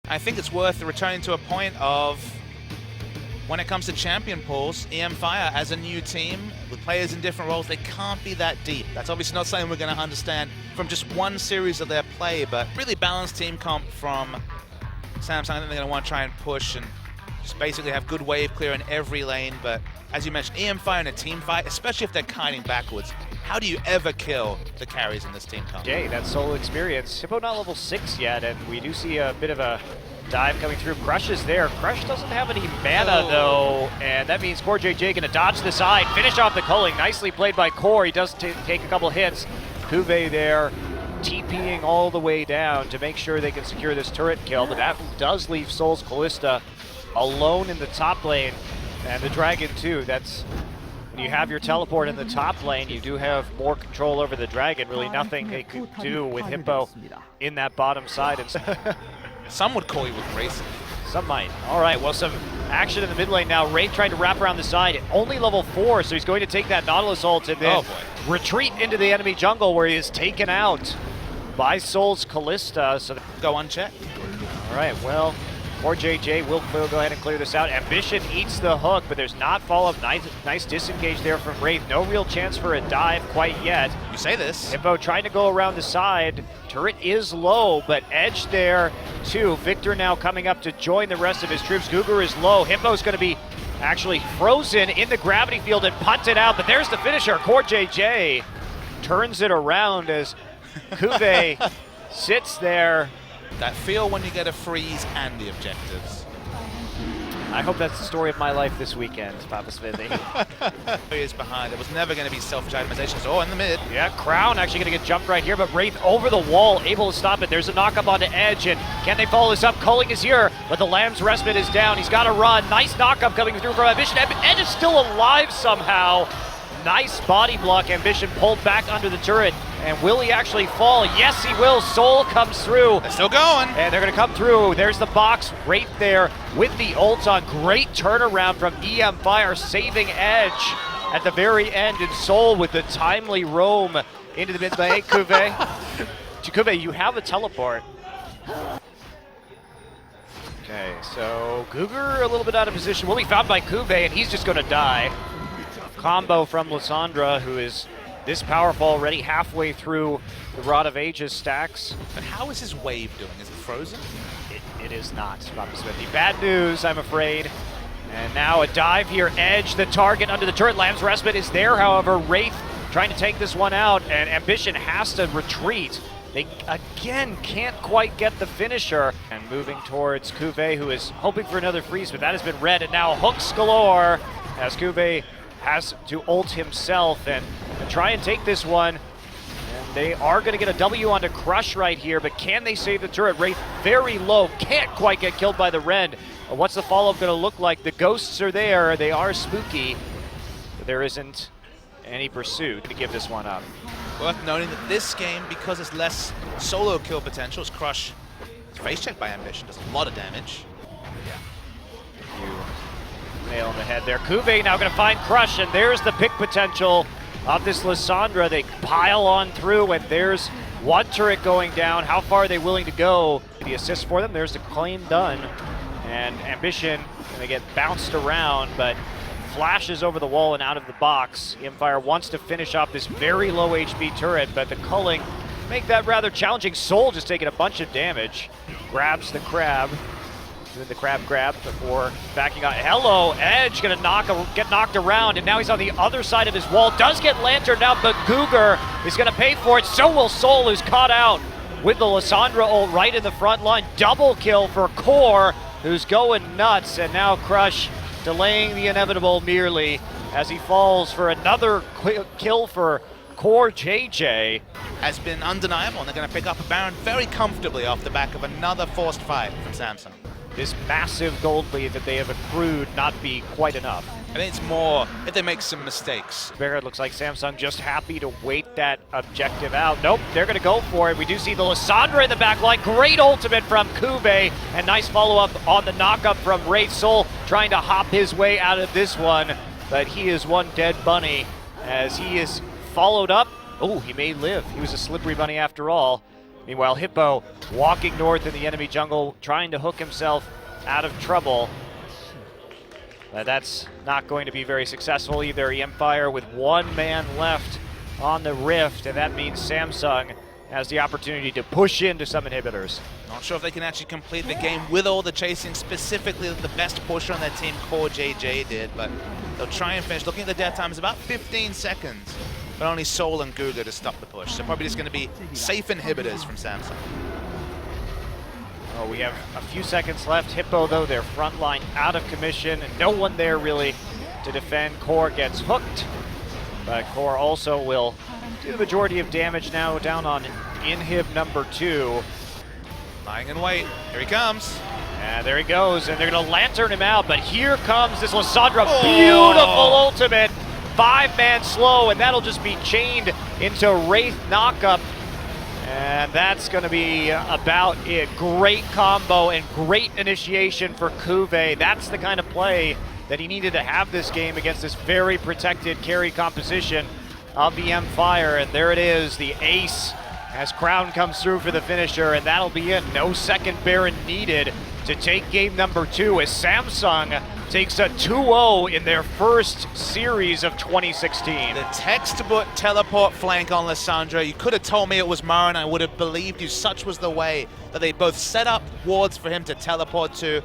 I think it's worth returning to a point of when it comes to champion pools, e-mFire as a new team with players in different roles, they can't be that deep. That's obviously not something we're going to understand from just one series of their play, but really balanced team comp from Samsung. I think they're going to want to try and push and just basically have good wave clear in every lane. But as you mentioned, e-mFire in a team fight, especially if they're kiting backwards, how do you ever kill the carries in this team comp? Okay, that's solo experience. Hippo not level 6 yet, and we do see a bit of a dive coming through. Crush is there. Crush doesn't have any mana though, and that means Core JJ gonna dodge the side, finish off the culling. Nicely played by Core. He does take a couple hits. Kuve there, TPing all the way down to make sure they can secure this turret kill, but that does leave Soul's Callista alone in the top lane, and the Dragon too. That's when you have your teleport in the top lane, you do have more control over the Dragon. Really nothing they could do with Hippo in that bottom side. Some would call you aggressive. Some might. All right, well, some action in the mid lane now. Wraith trying to wrap around the side. Only level 4, so he's going to take that Nautilus ult and then retreat into the enemy jungle where he is taken out by Soul's Callista. So go unchecked. All right, well, Core JJ will go ahead and clear this out. Ambition eats the hook, but there's not follow-up. Nice disengage there from Wraith. No real chance for a dive quite yet. You say this. Hippo trying to go around the side. Turret is low, but Edge there too. Victor now coming up to join the rest of his troops. Gugur is low. Hippo's going to be actually frozen in the gravity field and punted out, but there's the finisher. Core JJ turns it around as Kuve sits there. That feel when you get a freeze and the objectives. I hope that's the story of my life this weekend, Papa Smithy. He is behind. It was never going to be selfish itemization. So, in the mid. Yeah, Crown actually going to get jumped right here, but Wraith over the wall, able to stop it. There's a knock-up onto Edge, and can they follow this up? Culling is here, but the Lamb's Respite is down. He's got to run. Nice knock-up coming through from Ambition. Edge is still alive somehow. Nice body block. Ambition pulled back under the turret. And will he actually fall? Yes, he will. Soul comes through. They're still going. And they're going to come through. There's the box right there with the ult on. Great turnaround from e-mFire, saving Edge at the very end. And Soul with the timely roam into the mid lane. Kuve. Kuve, you have a teleport. Okay, so Gugur a little bit out of position. Will be found by Kuve, and he's just going to die. Combo from Lysandra, who is this powerful already, halfway through the Rod of Ages stacks. But how is his wave doing? Is it frozen? It is not, Papa Smithy. Bad news, I'm afraid. And now a dive here. Edge, the target under the turret. Lamb's Respite is there, however. Wraith trying to take this one out, and Ambition has to retreat. They, again, can't quite get the finisher. And moving towards Kuve, who is hoping for another freeze, but that has been read. And now hooks galore as Kuve has to ult himself and try and take this one. And they are going to get a W onto Crush right here, but can they save the turret? Wraith very low, can't quite get killed by the Rend. What's the follow-up going to look like? The ghosts are there, they are spooky, but there isn't any pursuit to give this one up. Worth noting that this game, because it's less solo kill potential, is Crush face checked by Ambition, does a lot of damage. Nail in the head there. Kuve now going to find Crush, and there's the pick potential of this Lysandra. They pile on through, and there's one turret going down. How far are they willing to go? The assist for them. There's the claim done. And Ambition going to get bounced around, but flashes over the wall and out of the box. e-mFire wants to finish off this very low HP turret, but the culling make that rather challenging. Soul just taking a bunch of damage. Grabs the crab. Doing the crab grab before backing out. Hello, Edge gonna get knocked around, and now he's on the other side of his wall. Does get Lantern now, but Gugur is gonna pay for it. So will Soul, who's caught out with the Lysandra ult right in the front line. Double kill for Core, who's going nuts, and now Crush delaying the inevitable merely as he falls for another kill for Core JJ. Has been undeniable, and they're gonna pick up a Baron very comfortably off the back of another forced fight from Samsung. This massive gold lead that they have accrued not be quite enough. I think it's more if they make some mistakes. It looks like Samsung just happy to wait that objective out. Nope, they're going to go for it. We do see the Lysandra in the back line. Great ultimate from Kuve, and nice follow-up on the knock-up from Wraith. Soul trying to hop his way out of this one, but he is one dead bunny as he is followed up. Oh, he may live. He was a slippery bunny after all. Meanwhile, Hippo walking north in the enemy jungle, trying to hook himself out of trouble. But that's not going to be very successful either. e-mFire with one man left on the Rift, and that means Samsung has the opportunity to push into some inhibitors. Not sure if they can actually complete the game with all the chasing, specifically the best pusher on their team, Core JJ, did, but they'll try and finish. Looking at the death time, it's about 15 seconds, but only Soul and Guga to stop the push. So probably just going to be safe inhibitors from Samsung. Oh, we have a few seconds left. Hippo, though, their front line out of commission, and no one there really to defend. Core gets hooked, but Core also will do the majority of damage now down on inhib number 2. Lying in wait. Here he comes. And there he goes, and they're going to lantern him out, but here comes this Lissandra. Beautiful ultimate. 5-man slow, and that'll just be chained into Wraith knockup. And that's going to be about it. Great combo and great initiation for Kuve. That's the kind of play that he needed to have this game against this very protected carry composition of e-mFire. And there it is, the ace as Crown comes through for the finisher, and that'll be it. No second Baron needed to take game number 2 as Samsung takes a 2-0 in their first series of 2016. The textbook teleport flank on Lissandra. You could have told me it was Marin, I would have believed you. Such was the way that they both set up wards for him to teleport to.